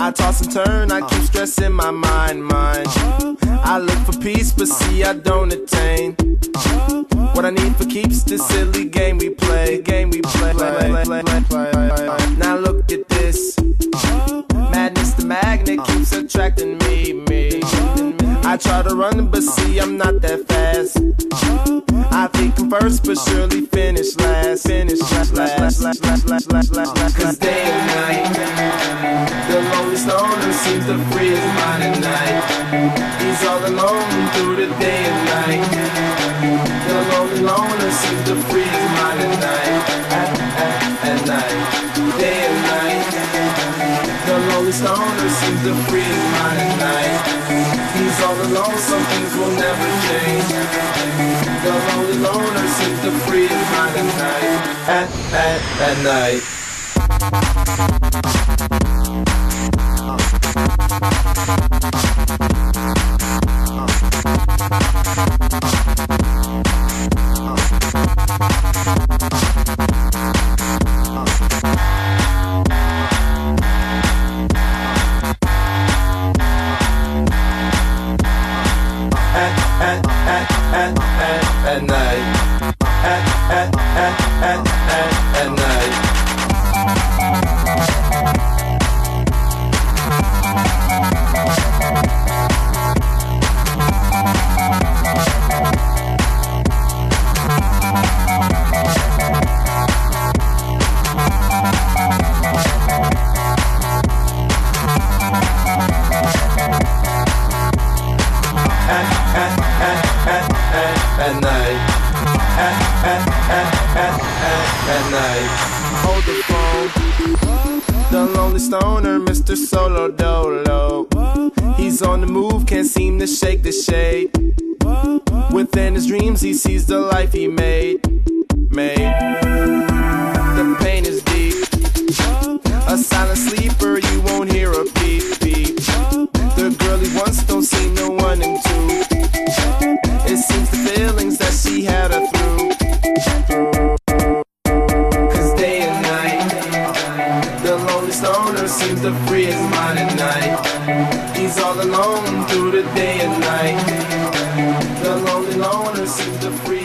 I toss and turn, I keep stressing my mind. I look for peace, but see I don't attain. What I need for keeps this silly game we play. Now look at this. Madness, the magnet keeps attracting me. I try to run, but see I'm not that fast. I think I'm first, but surely finish last. Cause day and night, the lonely stoner seems to free his mind at night. He's all alone through the day and night. The lonely loner seems to free his mind at night. At night, day and night. The lonely stoner seems to free his mind at night. He's all alone, some things will never change. The lonely loner seems to free his mind at night. At night. At night. At night. At night. Hold the phone. The lonely stoner, Mr. Solo Dolo. He's on the move, can't seem to shake the shade. Within his dreams, he sees the life he made. The pain is deep. A silent sleeper, you won't hear a beep. The girl he wants don't see no one in two. It seems the feelings that she had her through. Cause day and night, the lonely stoner seems to free his mind at night. He's all alone through the day and night. The lonely loner seems to free